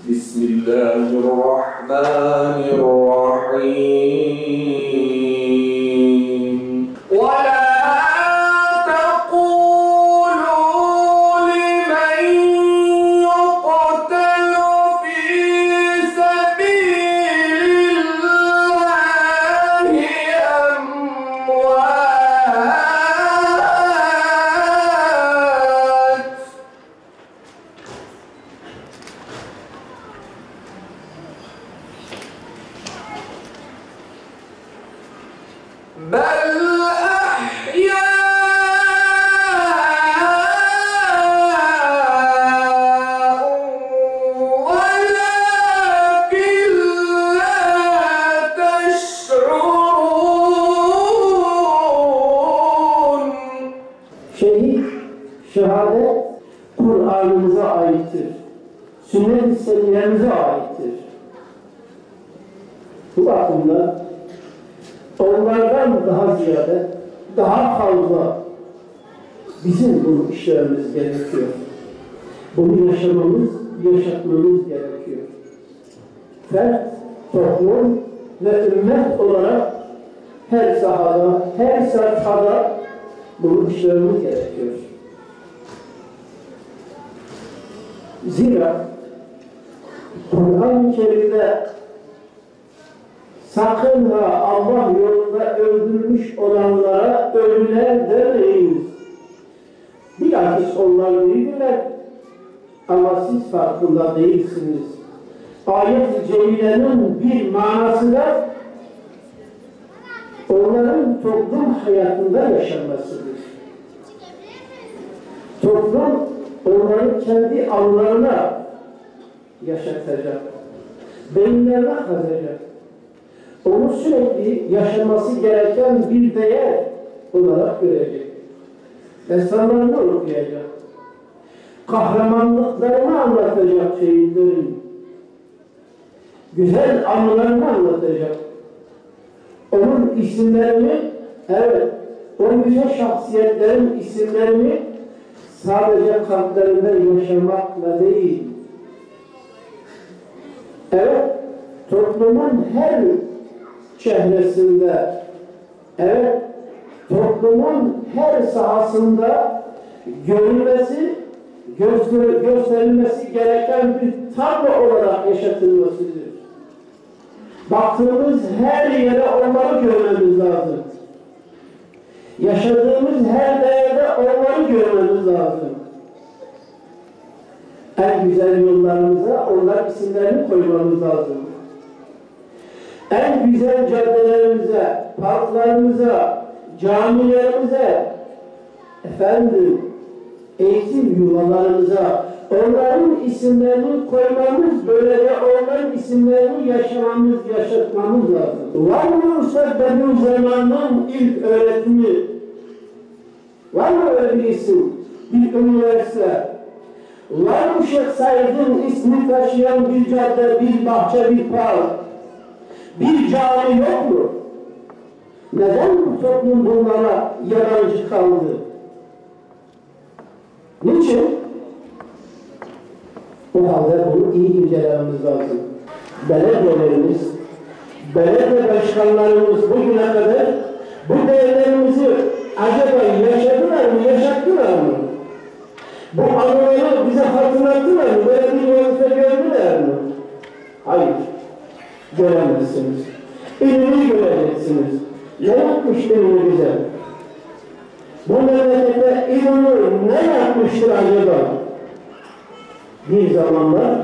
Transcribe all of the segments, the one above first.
Bismillahirrahmanirrahim. Şehadet Kur'an'ımıza aittir. Sünnet-i seniyemize aittir. Bu bakımdan onlardan daha ziyade, daha fazla bizim bunu işlememiz gerekiyor. Bunu yaşamamız, yaşatmamız gerekiyor. Fert, toplum ve ümmet olarak her sahada, her safhada bunu işlememiz gerekiyor. Zira Kur'an-ı Kerim'de sakın ha Allah yolunda öldürmüş olanlara ölüler demeyin. Bilakis onlar değiller ama siz farkında değilsiniz. Ayet-i Celile'nin bir manası da onların toplum hayatında yaşanmasıdır. Toplum onları kendi anlarına yaşatacak, beyinlerine kazacak. Onu sürekli yaşaması gereken bir değer olarak görecek. Destanlarını okuyacak. Kahramanlıklarını anlatacak şehitlerin. Güzel anılarını anlatacak. Onun isimlerini, evet, o güzel şahsiyetlerin isimlerini sadece kalplerinde yaşamakla değil, evet, toplumun her çehresinde, evet, toplumun her sahasında görülmesi, gösterilmesi gereken bir tablo olarak yaşatılmasıdır. Baktığımız her yere onları görmemiz lazım. Yaşadığımız her değerde onları görmemiz lazım. En güzel yollarımıza onlar isimlerini koymamız lazım. En güzel caddelerimize, parklarımıza, camilerimize, eğitim yuvalarımıza onların isimlerini koymamız, böylece onların isimlerini yaşamamız, yaşatmamız lazım. Var mı Bediüzzaman'ın ilk öğretimi? Var mı öyle bir isim? Bir üniversite? Var mı Şeyh Said'in ismini taşıyan bir cadde, bir bahçe, bir park? Bir cami yok mu? Neden bu toplum bunlara yabancı kaldı? Niçin? O halde bunu iyi incelememiz lazım. Belediyelerimiz, belediye başkanlarımız bugüne kadar bu değerlerimizi acaba yaşadılar mı, yaşattılar mı? Bu anıları bize hatırlattılar mı? Böyle bir vazife gördüler mi? Hayır. Göremezsiniz. İlmini göreceksiniz. Ne yapmış ilmi bize? Bu memlekette ilmi ne yapmıştır acaba? Bir zamanlar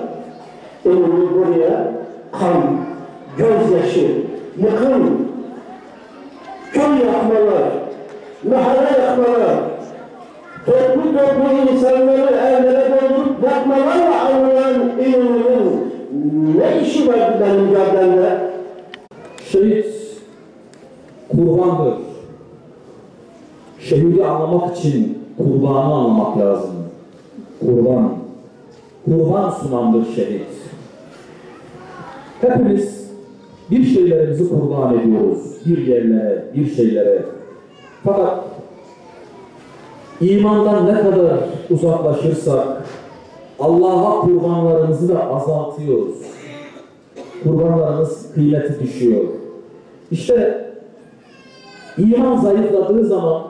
ilmi buraya kan, gözyaşı, yıkım, köy yakmalar, mahalle yakmalar, toplu insanları evlere doldurup yakmalarla anılan ilminin ne işi var benim caddemde? Şehit kurbandır. Şehidi anlamak için kurbanı anlamak lazım. Kurban sunandır şehit. Hepimiz bir şeylerimizi kurban ediyoruz. Bir yerlere, bir şeylere. Fakat imandan ne kadar uzaklaşırsak, Allah'a kurbanlarımızı da azaltıyoruz. Kurbanlarımız kıymeti düşüyor. İşte iman zayıfladığı zaman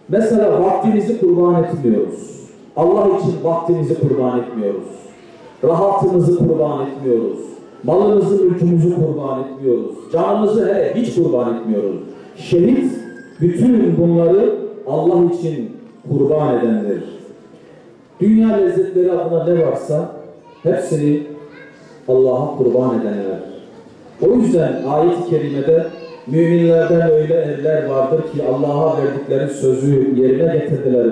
mesela vaktimizi kurban etmiyoruz. Allah için vaktimizi kurban etmiyoruz. Rahatımızı kurban etmiyoruz. Malımızı, mülkümüzü kurban etmiyoruz. Canımızı hele hiç kurban etmiyoruz. Şehit bütün bunları Allah için kurban edendir. Dünya lezzetleri adına ne varsa hepsini Allah'a kurban edenler. O yüzden ayet-i kerimede müminlerden öyle erler vardır ki Allah'a verdikleri sözü yerine getirdiler.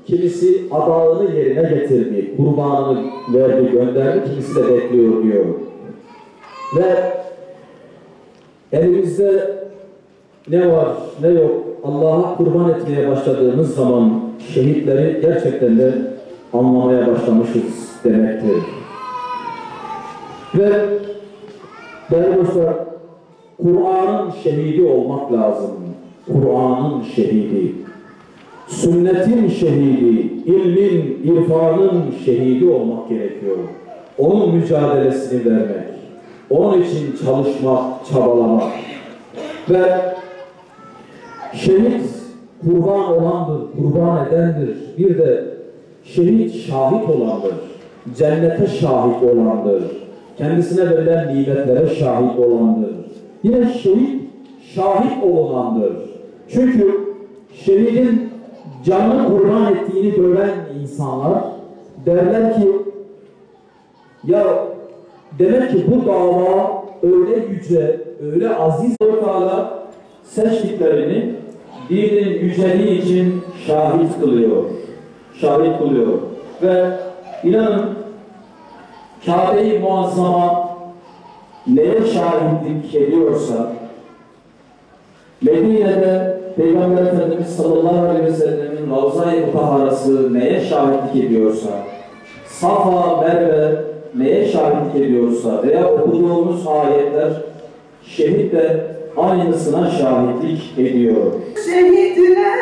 Kimisi adağını yerine getirdi, kurbanını verdi, gönderdi, kimisi de bekliyor diyor. Ve elimizde ne var, ne yok, Allah'a kurban etmeye başladığımız zaman şehitleri gerçekten de anlamaya başlamışız demektir. Ve değerli dostlar, Kur'an'ın şehidi olmak lazım. Kur'an'ın şehidi, sünnetin şehidi, ilmin, irfanın şehidi olmak gerekiyor. Onun mücadelesini vermek, onun için çalışmak, çabalamak. Ve şehit kurban olandır, kurban edendir. Bir de şehit şahit olandır, cennete şahit olandır, kendisine verilen nimetlere şahit olandır. Yine şehit şahit olunandır. Çünkü şehidin canını kurban ettiğini gören insanlar derler ki ya demek ki bu dava öyle yüce, öyle aziz Teala seçtiklerini dinin yüceliği için şahit kılıyor. Şahit kılıyor. Ve inanın Kabe-i Muazzama neye şahitlik ediyorsa, Medine'de Peygamber Efendimiz sallallahu aleyhi ve sellem'in Ravza-i Mutaharası neye şahitlik ediyorsa, Safa, Merve neye şahitlik ediyorsa veya okuduğumuz ayetler şehit de aynısına şahitlik ediyor. Şehitler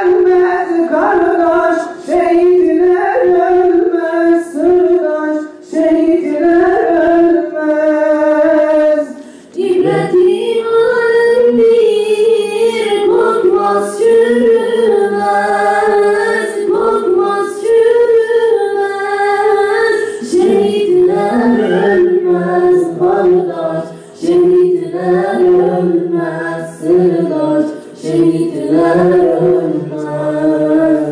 ölmez kardeş, şehitler ölmez sırdaş, şehitler ölmez. İbretim alemdir, korkmaz çürümez, korkmaz çürümez. Şehitler ölmez kardeş, şehitler ölmez sırdaş, şehitler ölmez.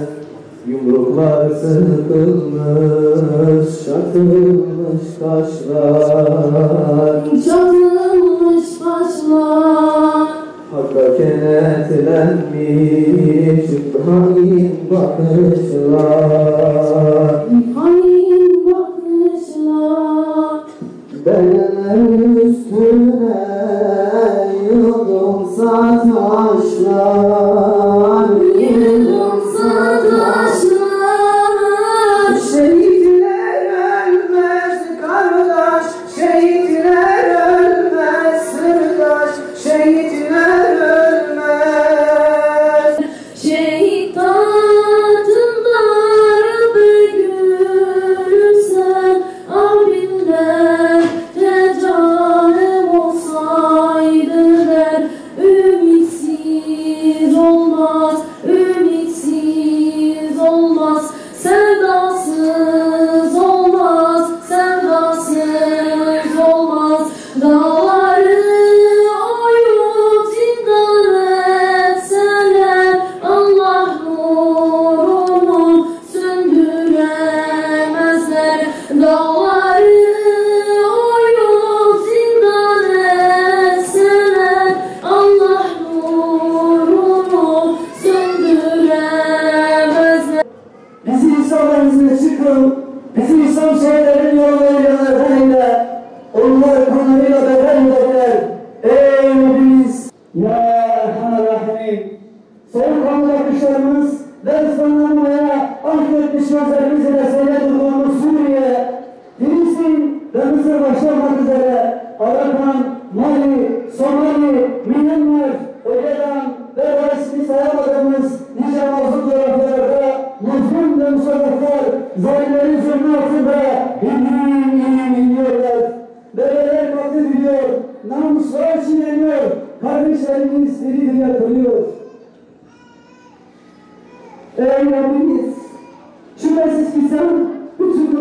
Yumruklar sıkılmış, çatılmış kaşlar, çatılmış kaşlar, Hakka kenetlenmiş hain bakışlar, hain bakışlar. bedenler üstüne yıldımsa taşlar, Yıldımsa taşlar. Şehitler ölmez kardeş, şehitler ölmez sırdaş, şehitler ölmez. Şehit tahtında Rabbi görürsen, abinden recaim olsaydı der. Ümitsiz olmaz, ümitsiz olmaz, sevdasız olmaz, sevdasız olmaz. Dağları oyup zindan etseler, Allah nurunu söndüremezler. Dağları oyup zindan etseler, Allah nurunu söndüremezler. Bizim İslam'ımızın çıkın, bizim İslam şehirlerin yollarıyla neferiyle, onlar kanlarıyla bedenleriler. Ey Rabbimiz! Ya Erhamer Rahimin! Soğukkanlı yakışlarımız ve ıslanlanmaya affetmiş gözlerimiz ile seyre durduğumuz Suriye, Filistin ve Mısır başlamak üzere Arakan, Mali, Somali, Myanmar, Ögedan ve resmi sayamadığımız nice mazlum coğrafyalarda mazlum ve musallaflar zalimlerin zulmü altında namuslar çiğneniyor, kardeşlerimiz diri diri yakılıyor. Ey Rabbimiz, şüphesiz ki sen bütün bunları